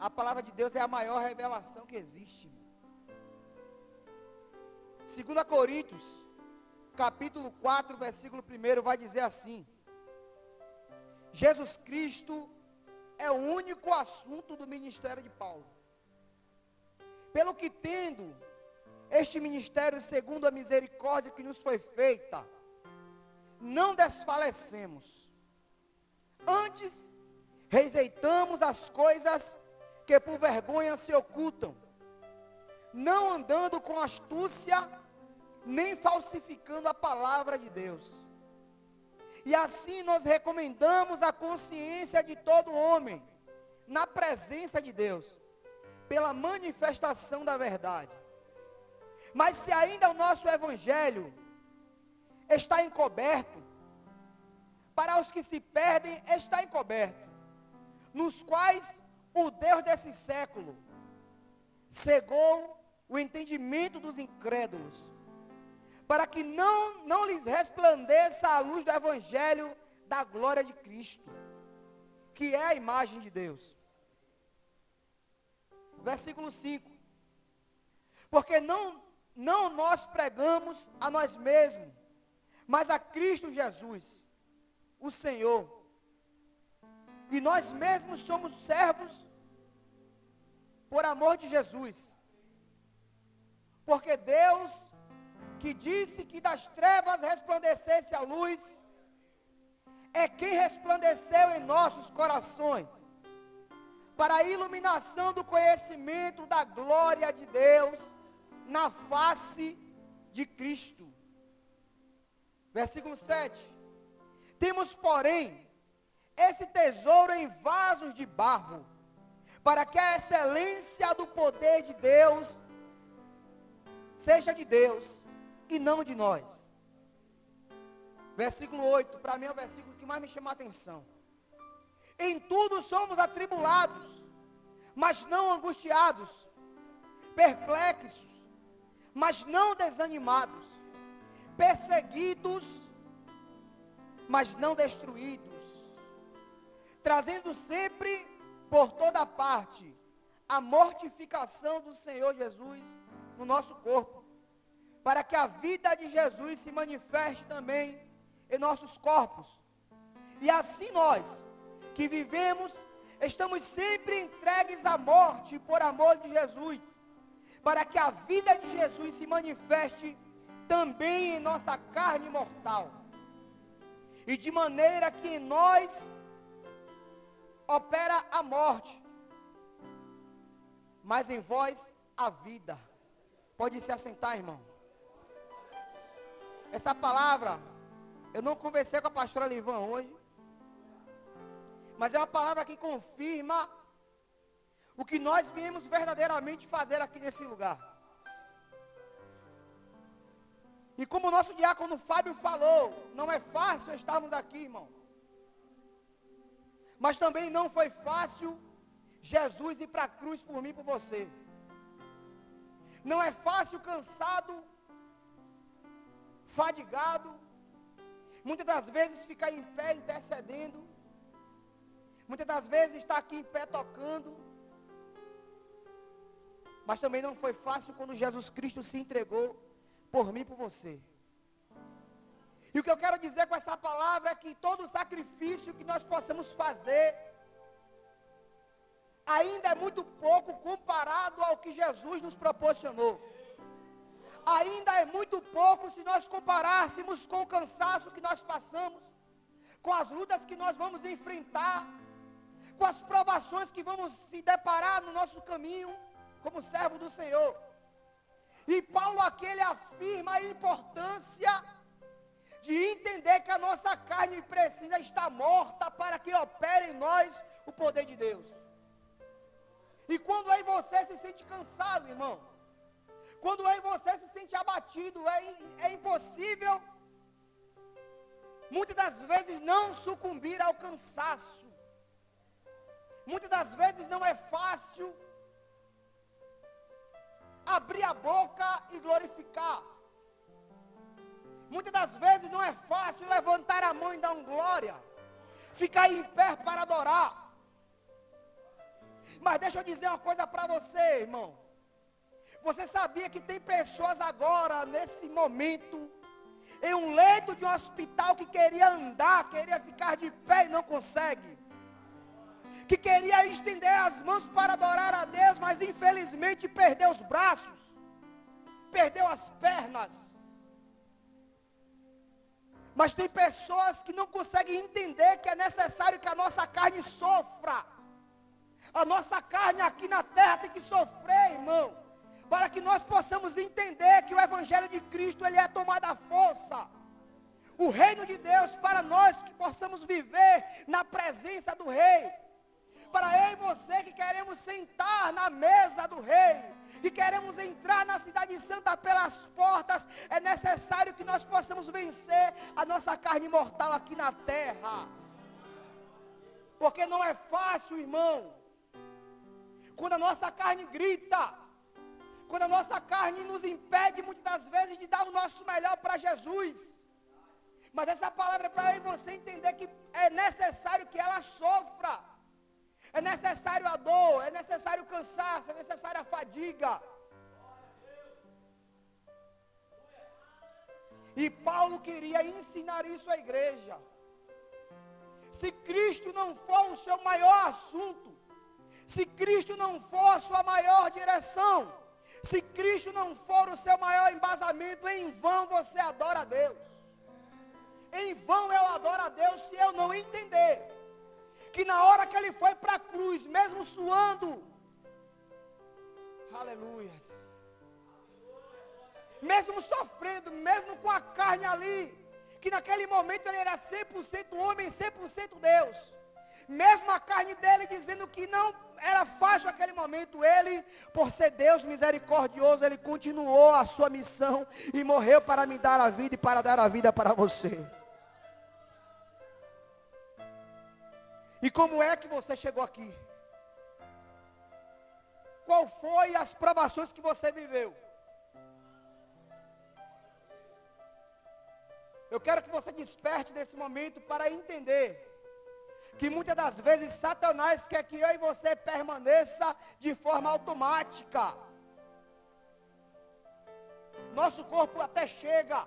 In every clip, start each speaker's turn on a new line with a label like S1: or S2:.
S1: A palavra de Deus é a maior revelação que existe. 2 Coríntios, capítulo 4, versículo 1, vai dizer assim: Jesus Cristo é o único assunto do ministério de Paulo. Pelo que tendo este ministério segundo a misericórdia que nos foi feita, não desfalecemos. Antes, rejeitamos as coisas que por vergonha se ocultam, não andando com astúcia, nem falsificando a palavra de Deus. E assim nós recomendamos a consciência de todo homem, na presença de Deus, pela manifestação da verdade. Mas se ainda o nosso evangelho está encoberto, para os que se perdem está encoberto, nos quais o Deus desse século cegou o entendimento dos incrédulos, para que não lhes resplandeça a luz do evangelho da glória de Cristo, que é a imagem de Deus. Versículo 5: porque não nós pregamos a nós mesmos, mas a Cristo Jesus, o Senhor, e nós mesmos somos servos por amor de Jesus, porque Deus, que disse que das trevas resplandecesse a luz, é quem resplandeceu em nossos corações, para a iluminação do conhecimento da glória de Deus, na face de Cristo. Versículo 7: temos, porém, esse tesouro em vasos de barro, para que a excelência do poder de Deus seja de Deus e não de nós. Versículo 8, para mim é o versículo que mais me chama a atenção. Em tudo somos atribulados, mas não angustiados, perplexos, mas não desanimados, perseguidos, mas não destruídos, trazendo sempre por toda parte a mortificação do Senhor Jesus no nosso corpo, para que a vida de Jesus se manifeste também em nossos corpos. E assim nós, que vivemos, estamos sempre entregues à morte por amor de Jesus, para que a vida de Jesus se manifeste também em nossa carne mortal, e de maneira que em nós opera a morte, mas em vós a vida. Pode se assentar, irmão. Essa palavra, eu não conversei com a pastora Livan hoje, mas é uma palavra que confirma o que nós viemos verdadeiramente fazer aqui nesse lugar. E como o nosso diácono Fábio falou, não é fácil estarmos aqui, irmão. Mas também não foi fácil Jesus ir para a cruz por mim e por você. Não é fácil, cansado, fadigado, muitas das vezes ficar em pé intercedendo, muitas das vezes estar aqui em pé tocando, mas também não foi fácil quando Jesus Cristo se entregou por mim e por você. E o que eu quero dizer com essa palavra é que todo sacrifício que nós possamos fazer ainda é muito pouco comparado ao que Jesus nos proporcionou. Ainda é muito pouco se nós comparássemos com o cansaço que nós passamos, com as lutas que nós vamos enfrentar, com as provações que vamos se deparar no nosso caminho como servo do Senhor. E Paulo aqui ele afirma a importância de entender que a nossa carne precisa estar morta para que opere em nós o poder de Deus. E quando aí você se sente cansado, irmão, quando aí você se sente abatido, é impossível, muitas das vezes, não sucumbir ao cansaço. Muitas das vezes não é fácil abrir a boca e glorificar. Muitas das vezes não é fácil levantar a mão e dar glória, ficar em pé para adorar. Mas deixa eu dizer uma coisa para você, irmão. Você sabia que tem pessoas agora, nesse momento, em um leito de um hospital, que queria andar, queria ficar de pé e não consegue? Que queria estender as mãos para adorar a Deus, mas infelizmente perdeu os braços, perdeu as pernas. Mas tem pessoas que não conseguem entender que é necessário que a nossa carne sofra. A nossa carne aqui na terra tem que sofrer, irmão, para que nós possamos entender que o Evangelho de Cristo, ele é tomado à força. O reino de Deus, para nós que possamos viver na presença do Rei. Para eu e você que queremos sentar na mesa do Rei, que queremos entrar na cidade santa pelas portas, é necessário que nós possamos vencer a nossa carne mortal aqui na terra. Porque não é fácil, irmão. Quando a nossa carne grita, quando a nossa carne nos impede muitas das vezes de dar o nosso melhor para Jesus. Mas essa palavra é para eu e você entender que é necessário que ela sofra. É necessário a dor, é necessário o cansaço, é necessária a fadiga. E Paulo queria ensinar isso à igreja. Se Cristo não for o seu maior assunto, se Cristo não for a sua maior direção, se Cristo não for o seu maior embasamento, em vão você adora a Deus. Em vão eu adoro a Deus se eu não entender que na hora que ele foi para a cruz, mesmo suando, aleluias, mesmo sofrendo, mesmo com a carne ali, que naquele momento ele era 100% homem, 100% Deus, mesmo a carne dele dizendo que não era fácil aquele momento, ele, por ser Deus misericordioso, ele continuou a sua missão e morreu para me dar a vida e para dar a vida para você. E como é que você chegou aqui? Qual foi as provações que você viveu? Eu quero que você desperte nesse momento para entender que muitas das vezes Satanás quer que eu e você permaneça de forma automática. Nosso corpo até chega,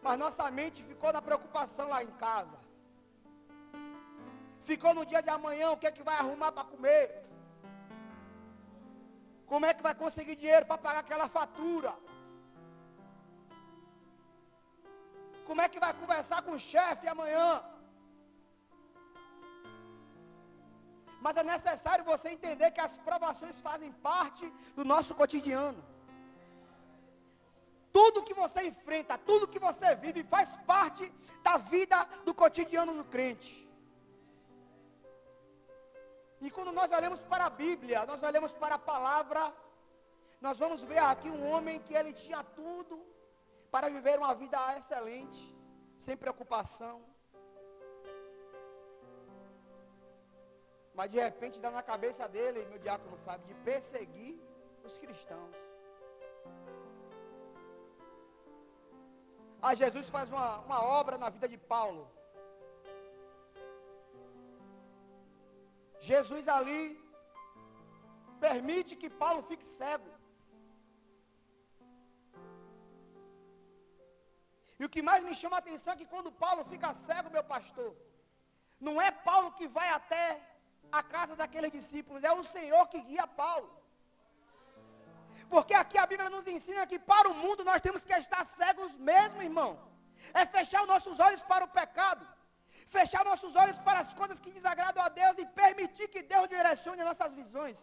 S1: mas nossa mente ficou na preocupação lá em casa. Ficou no dia de amanhã, o que é que vai arrumar para comer? Como é que vai conseguir dinheiro para pagar aquela fatura? Como é que vai conversar com o chefe amanhã? Mas é necessário você entender que as provações fazem parte do nosso cotidiano. Tudo que você enfrenta, tudo que você vive faz parte da vida do cotidiano do crente. E quando nós olhamos para a Bíblia, nós olhamos para a palavra, nós vamos ver aqui um homem que ele tinha tudo para viver uma vida excelente, sem preocupação. Mas de repente dá na cabeça dele, meu diácono Fábio, de perseguir os cristãos. Aí Jesus faz uma obra na vida de Paulo. Jesus ali permite que Paulo fique cego. E o que mais me chama a atenção é que quando Paulo fica cego, meu pastor, não é Paulo que vai até a casa daqueles discípulos, é o Senhor que guia Paulo. Porque aqui a Bíblia nos ensina que para o mundo nós temos que estar cegos mesmo, irmão. É fechar os nossos olhos para o pecado. Fechar nossos olhos para as coisas que desagradam a Deus e permitir que Deus direcione nossas visões.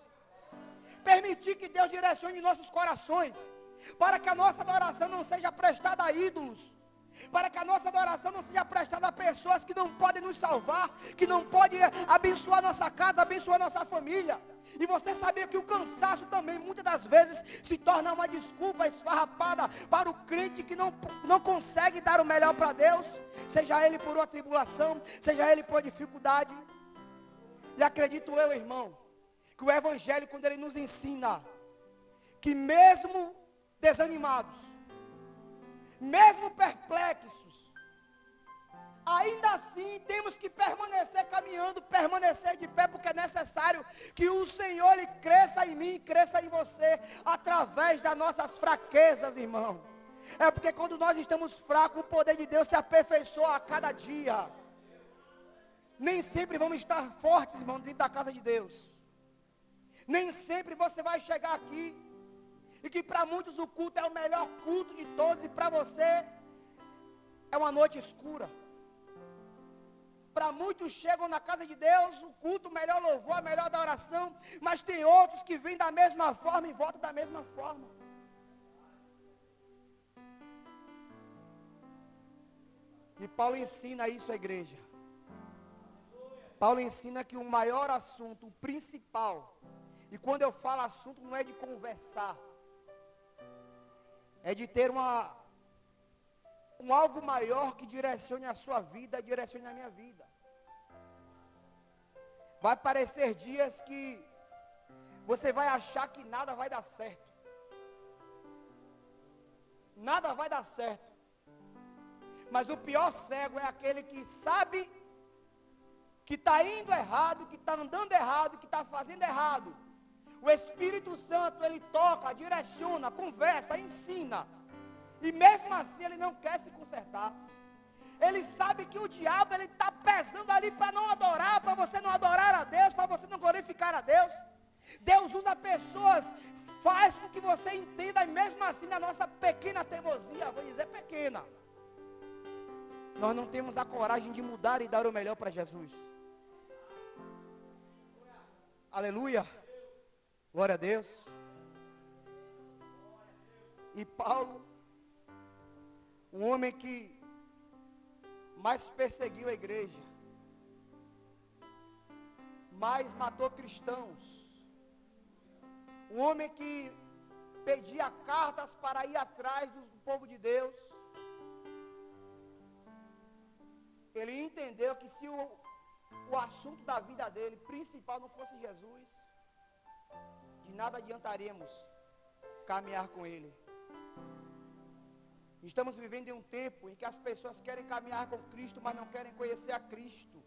S1: Permitir que Deus direcione nossos corações. Para que a nossa adoração não seja prestada a ídolos. Para que a nossa adoração não seja prestada a pessoas que não podem nos salvar, que não podem abençoar nossa casa, abençoar nossa família. E você sabia que o cansaço também muitas das vezes se torna uma desculpa esfarrapada para o crente que não consegue dar o melhor para Deus, seja ele por uma tribulação, seja ele por dificuldade. E acredito eu, irmão, que o Evangelho, quando ele nos ensina que mesmo desanimados, mesmo perplexos, ainda assim temos que permanecer caminhando, permanecer de pé, porque é necessário que o Senhor Ele cresça em mim, cresça em você, através das nossas fraquezas, irmão. É porque quando nós estamos fracos, o poder de Deus se aperfeiçoa a cada dia. Nem sempre vamos estar fortes, irmão, dentro da casa de Deus. Nem sempre você vai chegar aqui, e que para muitos o culto é o melhor culto de todos, e para você é uma noite escura. Para muitos chegam na casa de Deus, o culto, o melhor louvor, a melhor adoração, mas tem outros que vêm da mesma forma e voltam da mesma forma. E Paulo ensina isso à igreja. Paulo ensina que o maior assunto, o principal, e quando eu falo assunto não é de conversar, é de ter um algo maior que direcione a sua vida, direcione a minha vida. Vai aparecer dias que você vai achar que nada vai dar certo. Nada vai dar certo. Mas o pior cego é aquele que sabe que está indo errado, que está andando errado, que está fazendo errado. O Espírito Santo, ele toca, direciona, conversa, ensina. E mesmo assim ele não quer se consertar. Ele sabe que o diabo ele está pesando ali para não adorar, para você não adorar a Deus, para você não glorificar a Deus. Deus usa pessoas, faz com que você entenda, e mesmo assim na nossa pequena teimosia, vou dizer pequena, nós não temos a coragem de mudar e dar o melhor para Jesus. Aleluia, glória a Deus. E Paulo, um homem que mais perseguiu a igreja, mais matou cristãos, um homem que pedia cartas para ir atrás do povo de Deus, ele entendeu que se o assunto da vida dele, principal, não fosse Jesus, de nada adiantaríamos caminhar com ele. Estamos vivendo em um tempo em que as pessoas querem caminhar com Cristo, mas não querem conhecer a Cristo.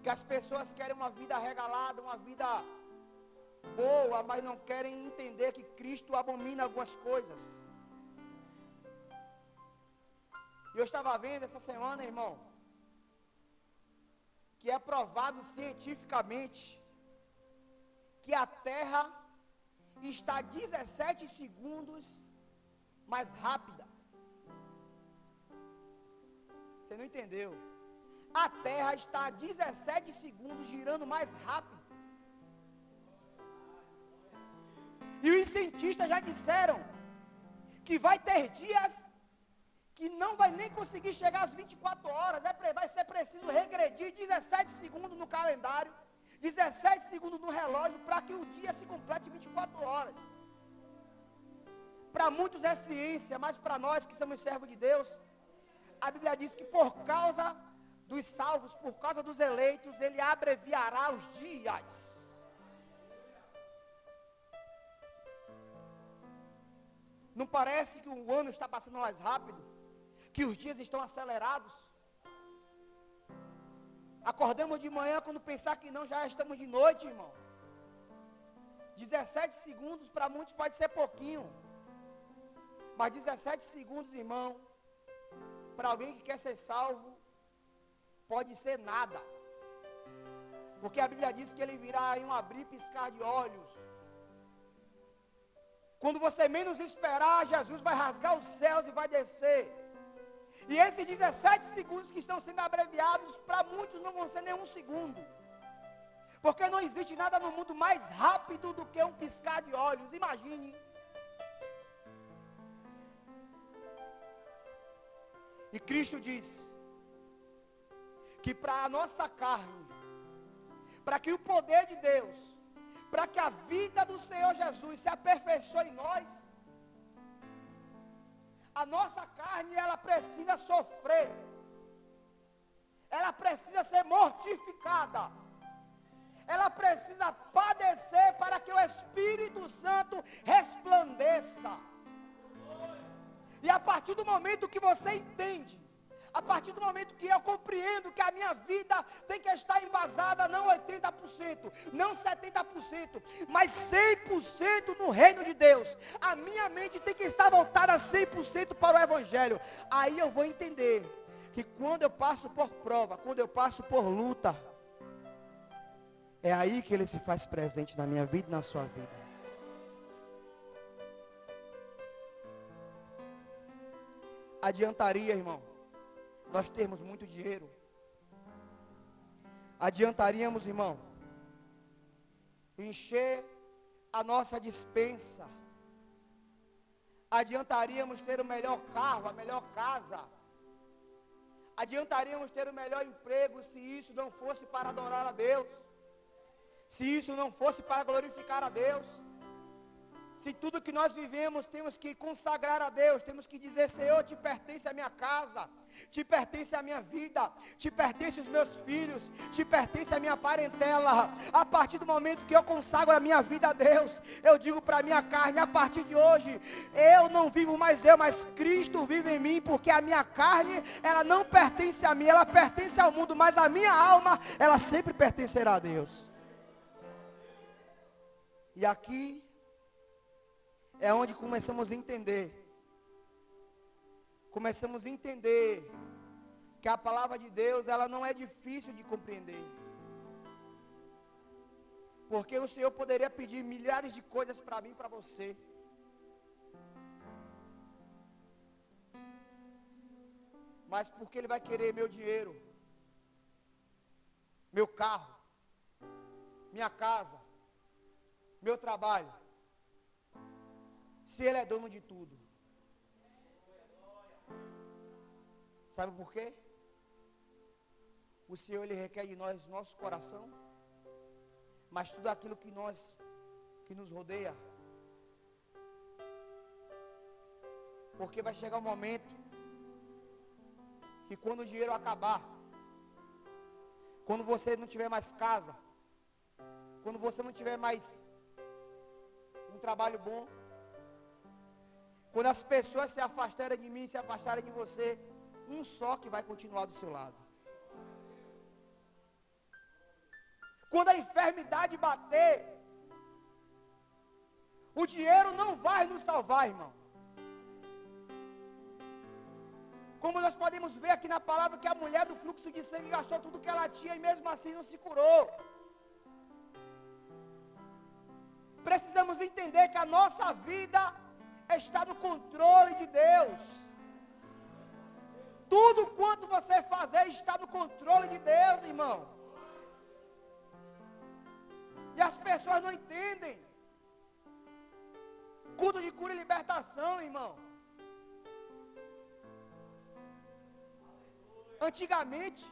S1: Que as pessoas querem uma vida regalada, uma vida boa, mas não querem entender que Cristo abomina algumas coisas. E eu estava vendo essa semana, irmão, que é provado cientificamente que a Terra está 17 segundos mais rápida. Você não entendeu? A Terra está a 17 segundos girando mais rápido. E os cientistas já disseram que vai ter dias que não vai nem conseguir chegar às 24 horas. Vai ser preciso regredir 17 segundos no calendário, 17 segundos no relógio, para que o dia se complete 24 horas. Para muitos é ciência, mas para nós que somos servos de Deus, a Bíblia diz que por causa dos salvos, por causa dos eleitos, Ele abreviará os dias. Não parece que o ano está passando mais rápido? Que os dias estão acelerados? Acordamos de manhã, quando pensar que não, já estamos de noite, irmão. 17 segundos para muitos pode ser pouquinho. Mas 17 segundos, irmão, para alguém que quer ser salvo, pode ser nada. Porque a Bíblia diz que ele virá em um abrir e piscar de olhos. Quando você menos esperar, Jesus vai rasgar os céus e vai descer. E esses 17 segundos que estão sendo abreviados, para muitos não vão ser nenhum segundo. Porque não existe nada no mundo mais rápido do que um piscar de olhos. Imagine. E Cristo diz que para a nossa carne, para que o poder de Deus, para que a vida do Senhor Jesus se aperfeiçoe em nós, a nossa carne, ela precisa sofrer, ela precisa ser mortificada, ela precisa padecer para que o Espírito Santo resplandeça. E a partir do momento que você entende, A partir do momento que eu compreendo que a minha vida tem que estar embasada não 80%, não 70%, mas 100% no reino de Deus. A minha mente tem que estar voltada 100% para o Evangelho. Aí eu vou entender que quando eu passo por prova, quando eu passo por luta, é aí que Ele se faz presente na minha vida e na sua vida. Adiantaria, irmão, nós termos muito dinheiro? Adiantaríamos, irmão, encher a nossa despensa? Adiantaríamos ter o melhor carro, a melhor casa? Adiantaríamos ter o melhor emprego se isso não fosse para adorar a Deus? Se isso não fosse para glorificar a Deus? Se tudo que nós vivemos temos que consagrar a Deus, temos que dizer: Senhor, te pertence a minha casa, te pertence a minha vida, te pertence os meus filhos, te pertence a minha parentela. A partir do momento que eu consagro a minha vida a Deus, eu digo para a minha carne: a partir de hoje, eu não vivo mais eu, mas Cristo vive em mim, porque a minha carne, ela não pertence a mim, ela pertence ao mundo, mas a minha alma, ela sempre pertencerá a Deus. E aqui é onde começamos a entender que a palavra de Deus, ela não é difícil de compreender. Porque o Senhor poderia pedir milhares de coisas para mim e para você. Mas porque Ele vai querer meu dinheiro, meu carro, minha casa, meu trabalho, se Ele é dono de tudo? Sabe por quê? O Senhor, Ele requer de nós nosso coração, mas tudo aquilo que nos rodeia. Porque vai chegar um momento que quando o dinheiro acabar, quando você não tiver mais casa, quando você não tiver mais um trabalho bom, quando as pessoas se afastarem de mim, se afastarem de você, um só que vai continuar do seu lado. Quando a enfermidade bater, o dinheiro não vai nos salvar, irmão. Como nós podemos ver aqui na palavra, que a mulher do fluxo de sangue gastou tudo que ela tinha e mesmo assim não se curou. Precisamos entender que a nossa vida está no controle de Deus. Tudo quanto você fazer está no controle de Deus, irmão. E as pessoas não entendem. Culto de cura e libertação, irmão. Antigamente,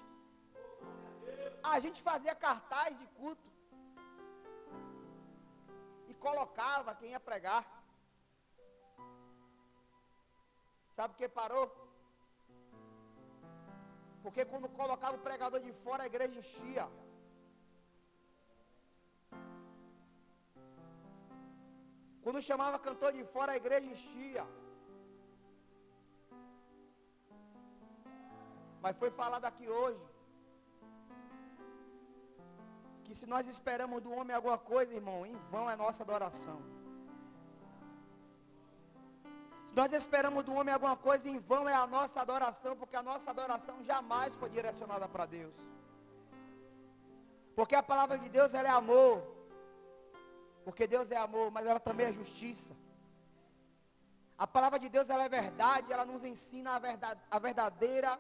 S1: a gente fazia cartaz de culto e colocava quem ia pregar. Sabe por que parou? Porque quando colocava o pregador de fora, a igreja enchia. Quando chamava cantor de fora, a igreja enchia. Mas foi falado aqui hoje que se nós esperamos do homem alguma coisa, irmão, em vão é nossa adoração. Se nós esperamos do homem alguma coisa, em vão é a nossa adoração, porque a nossa adoração jamais foi direcionada para Deus. Porque a palavra de Deus, ela é amor. Porque Deus é amor, mas ela também é justiça. A palavra de Deus, ela é verdade, ela nos ensina a verdadeira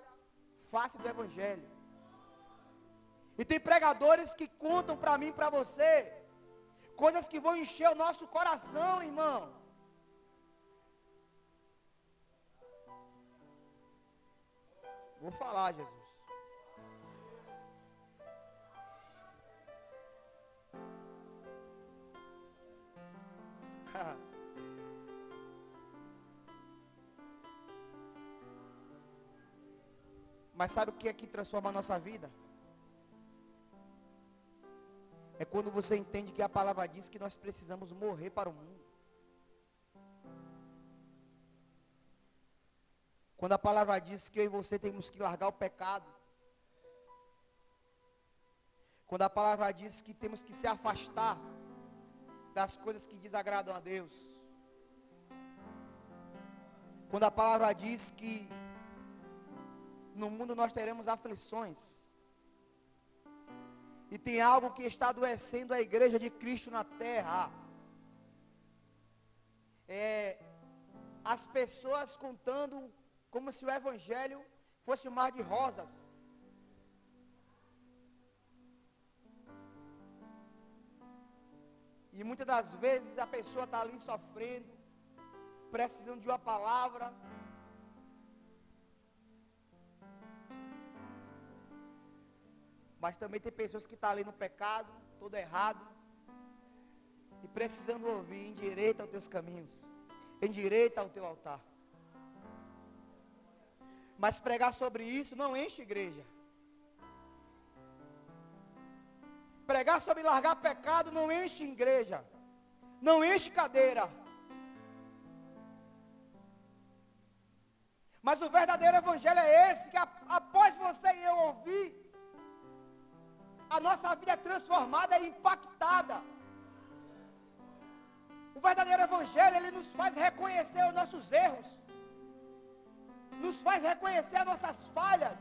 S1: face do Evangelho. E tem pregadores que contam para mim e para você coisas que vão encher o nosso coração, irmão. Vou falar, Jesus. Mas sabe o que é que transforma a nossa vida? É quando você entende que a palavra diz que nós precisamos morrer para o mundo. Quando a palavra diz que eu e você temos que largar o pecado. Quando a palavra diz que temos que se afastar das coisas que desagradam a Deus. Quando a palavra diz que no mundo nós teremos aflições. E tem algo que está adoecendo a igreja de Cristo na terra. As pessoas contando como se o evangelho fosse um mar de rosas. E muitas das vezes a pessoa está ali sofrendo, precisando de uma palavra. Mas também tem pessoas que estão ali no pecado, todo errado, e precisando ouvir: endireita os teus caminhos, endireita o teu altar. Mas pregar sobre isso não enche igreja. Pregar sobre largar pecado não enche igreja, não enche cadeira. Mas o verdadeiro evangelho é esse, que após você e eu ouvir, a nossa vida é transformada e impactada. O verdadeiro evangelho, ele nos faz reconhecer os nossos erros, nos faz reconhecer as nossas falhas.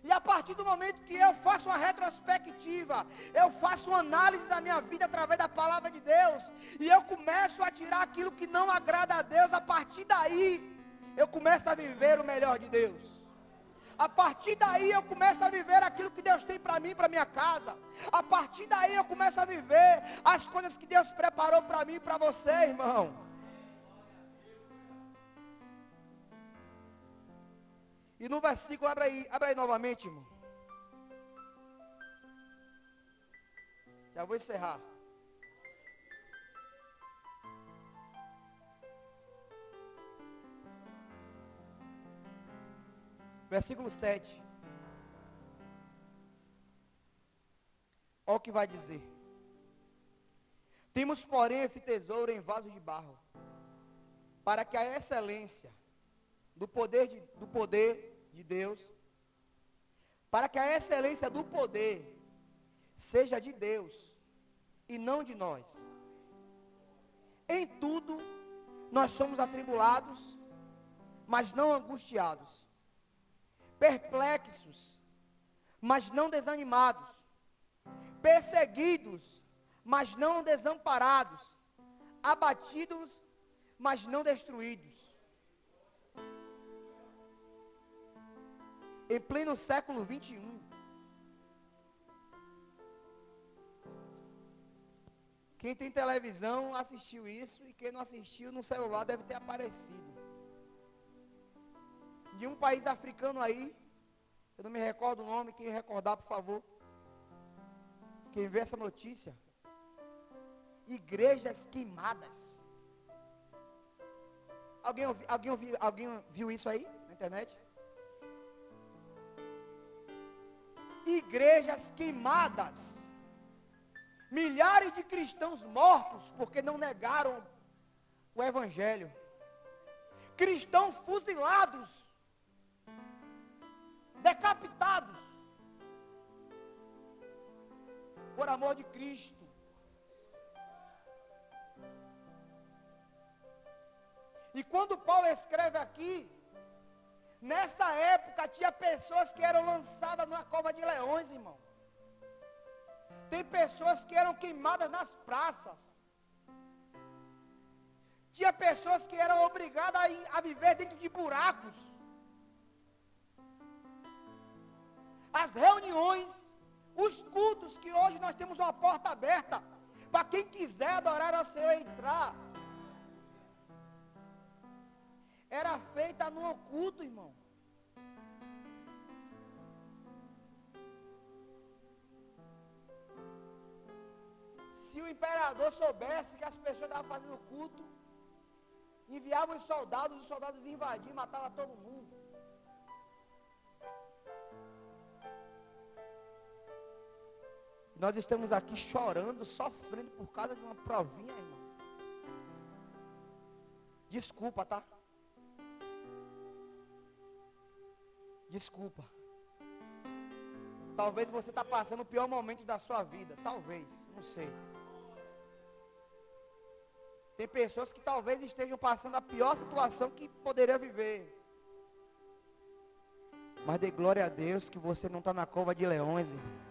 S1: E a partir do momento que eu faço uma retrospectiva, eu faço uma análise da minha vida através da palavra de Deus, e eu começo a tirar aquilo que não agrada a Deus, a partir daí eu começo a viver o melhor de Deus. A partir daí eu começo a viver aquilo que Deus tem para mim, para minha casa. A partir daí eu começo a viver as coisas que Deus preparou para mim e para você, irmão. E no versículo, abre aí novamente, irmão. Já vou encerrar. Versículo 7. Olha o que vai dizer. Temos, porém, esse tesouro em vaso de barro, para que a excelência do poder de Deus, para que a excelência do poder seja de Deus e não de nós. Em tudo nós somos atribulados, mas não angustiados, perplexos, mas não desanimados, perseguidos, mas não desamparados, abatidos, mas não destruídos. Em pleno século 21, quem tem televisão assistiu isso, e quem não assistiu no celular deve ter aparecido. De um país africano aí, eu não me recordo o nome, quem recordar, por favor. Quem vê essa notícia, igrejas queimadas. Alguém viu isso aí na internet? Igrejas queimadas, milhares de cristãos mortos porque não negaram o evangelho, cristãos fuzilados, decapitados por amor de Cristo. E quando Paulo escreve aqui, nessa época tinha pessoas que eram lançadas na cova de leões, irmão. Tem pessoas que eram queimadas nas praças. Tinha pessoas que eram obrigadas a viver dentro de buracos. As reuniões, os cultos que hoje nós temos uma porta aberta para quem quiser adorar ao Senhor entrar, era feita no oculto, irmão. Se o imperador soubesse que as pessoas estavam fazendo culto, enviavam os soldados invadiam, matavam todo mundo. Nós estamos aqui chorando, sofrendo por causa de uma provinha, irmão. Desculpa, tá? Desculpa. Talvez você está passando o pior momento da sua vida. Talvez, não sei. Tem pessoas que talvez estejam passando a pior situação que poderia viver. Mas dê glória a Deus que você não está na cova de leões, irmão.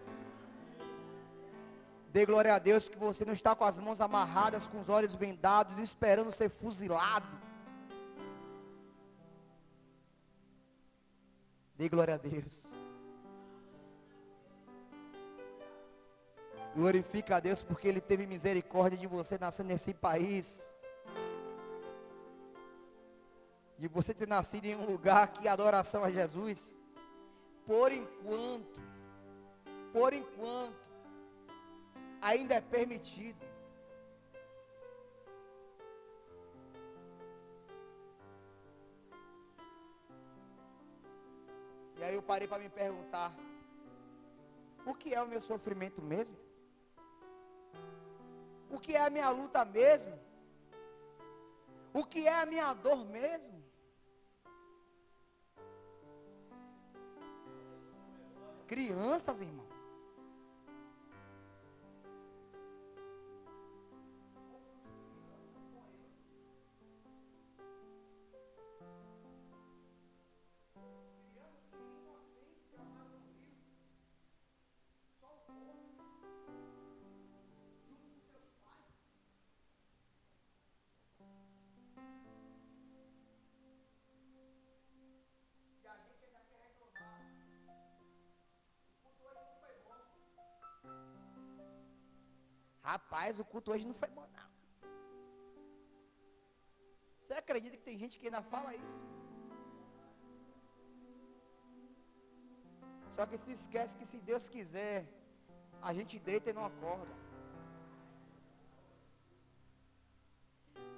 S1: Dê glória a Deus que você não está com as mãos amarradas, com os olhos vendados, esperando ser fuzilado. Dê glória a Deus. Glorifica a Deus porque Ele teve misericórdia de você nascer nesse país. De você ter nascido em um lugar que adoração a Jesus. Por enquanto, ainda é permitido. E aí eu parei para me perguntar, o que é o meu sofrimento mesmo? O que é a minha luta mesmo? O que é a minha dor mesmo? Crianças, irmão. Rapaz, o culto hoje não foi bom, não. Você acredita que tem gente que ainda fala isso? Só que se esquece que se Deus quiser, a gente deita e não acorda.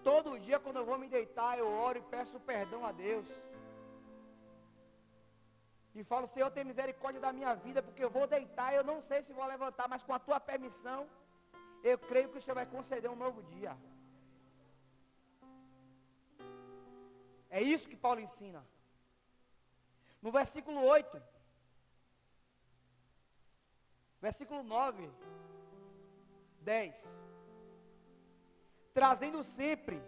S1: Todo dia quando eu vou me deitar, eu oro e peço perdão a Deus. E falo, Senhor, tem misericórdia da minha vida, porque eu vou deitar, eu não sei se vou levantar, mas com a tua permissão, eu creio que o Senhor vai conceder um novo dia. É isso que Paulo ensina. No versículo 8, versículo 9, 10. Trazendo sempre,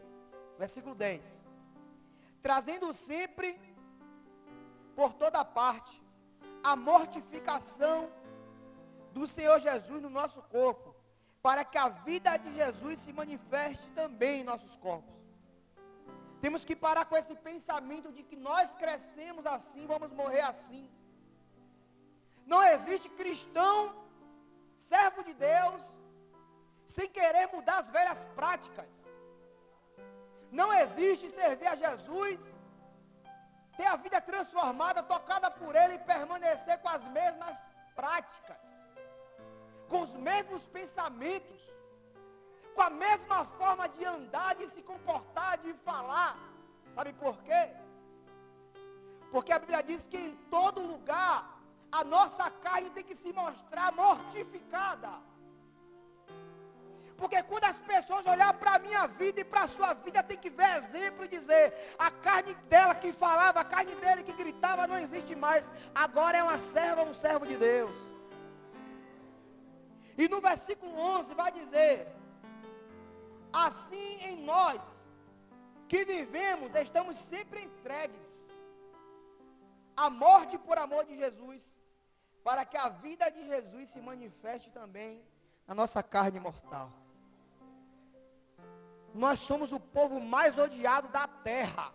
S1: versículo 10. Trazendo sempre, por toda parte, a mortificação do Senhor Jesus no nosso corpo, para que a vida de Jesus se manifeste também em nossos corpos. Temos que parar com esse pensamento de que nós crescemos assim, vamos morrer assim. Não existe cristão, servo de Deus, sem querer mudar as velhas práticas. Não existe servir a Jesus, ter a vida transformada, tocada por Ele e permanecer com as mesmas práticas, com os mesmos pensamentos, com a mesma forma de andar, de se comportar, de falar. Sabe por quê? Porque a Bíblia diz que em todo lugar a nossa carne tem que se mostrar mortificada. Porque quando as pessoas olharem para a minha vida e para a sua vida, tem que ver exemplo e dizer, a carne dela que falava, a carne dele que gritava não existe mais, agora é uma serva, um servo de Deus. E no versículo 11 vai dizer, assim em nós que vivemos, estamos sempre entregues à morte por amor de Jesus, para que a vida de Jesus se manifeste também na nossa carne mortal. Nós somos o povo mais odiado da terra.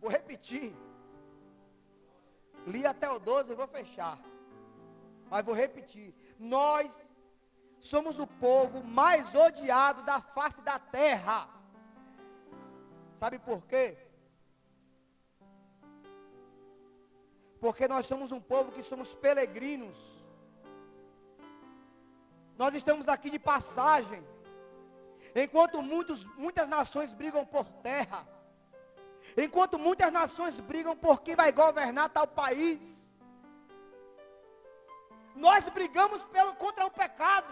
S1: Vou repetir. Li até o 12 e vou fechar. Mas vou repetir. Nós somos o povo mais odiado da face da terra. Sabe por quê? Porque nós somos um povo que somos peregrinos. Nós estamos aqui de passagem. Enquanto muitas nações brigam por terra. Enquanto muitas nações brigam por quem vai governar tal país. Nós brigamos contra o pecado.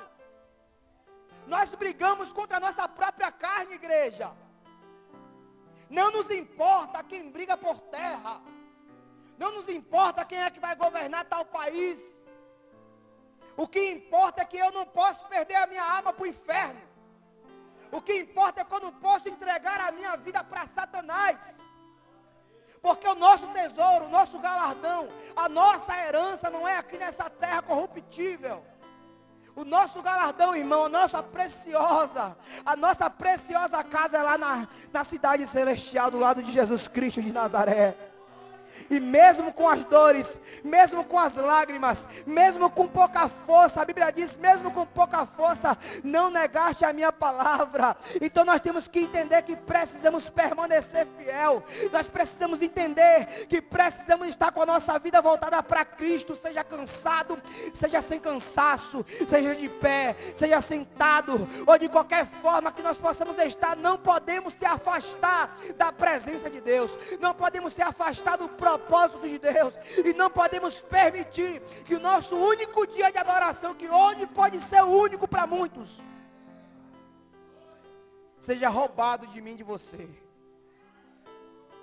S1: Nós brigamos contra a nossa própria carne, igreja. Não nos importa quem briga por terra. Não nos importa quem é que vai governar tal país. O que importa é que eu não posso perder a minha alma para o inferno. O que importa é que eu não posso entregar a minha vida para Satanás. Porque o nosso tesouro, o nosso galardão, a nossa herança não é aqui nessa terra corruptível. O nosso galardão, irmão, a nossa preciosa casa é lá na cidade celestial, do lado de Jesus Cristo de Nazaré. E mesmo com as dores, mesmo com as lágrimas, mesmo com pouca força, a Bíblia diz, mesmo com pouca força, não negaste a minha palavra. Então nós temos que entender que precisamos permanecer fiel. Nós precisamos entender que precisamos estar com a nossa vida voltada para Cristo, seja cansado, seja sem cansaço, seja de pé, seja sentado, ou de qualquer forma que nós possamos estar. Não podemos se afastar da presença de Deus, não podemos se afastar do propósito de Deus, e não podemos permitir que o nosso único dia de adoração, que hoje pode ser o único para muitos, seja roubado de mim e de você.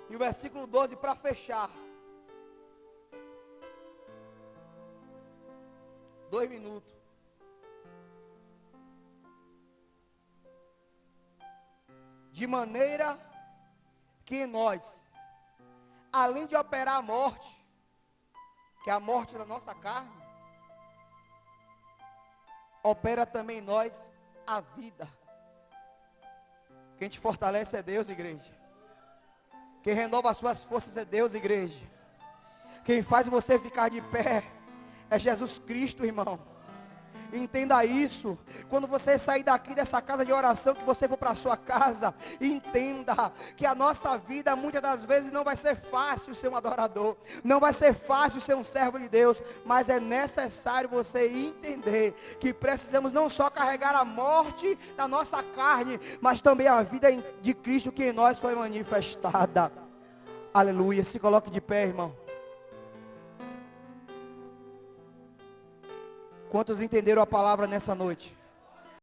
S1: E o versículo 12 para fechar, 2 minutos. De maneira que nós, além de operar a morte, que é a morte da nossa carne, opera também em nós a vida. Quem te fortalece é Deus, igreja. Quem renova as suas forças é Deus, igreja. Quem faz você ficar de pé é Jesus Cristo, irmão. Entenda isso. Quando você sair daqui dessa casa de oração, que você for para a sua casa, entenda que a nossa vida muitas das vezes não vai ser fácil ser um adorador, não vai ser fácil ser um servo de Deus, mas é necessário você entender que precisamos não só carregar a morte da nossa carne, mas também a vida de Cristo que em nós foi manifestada. Aleluia. Se coloque de pé, irmão. Quantos entenderam a palavra nessa noite?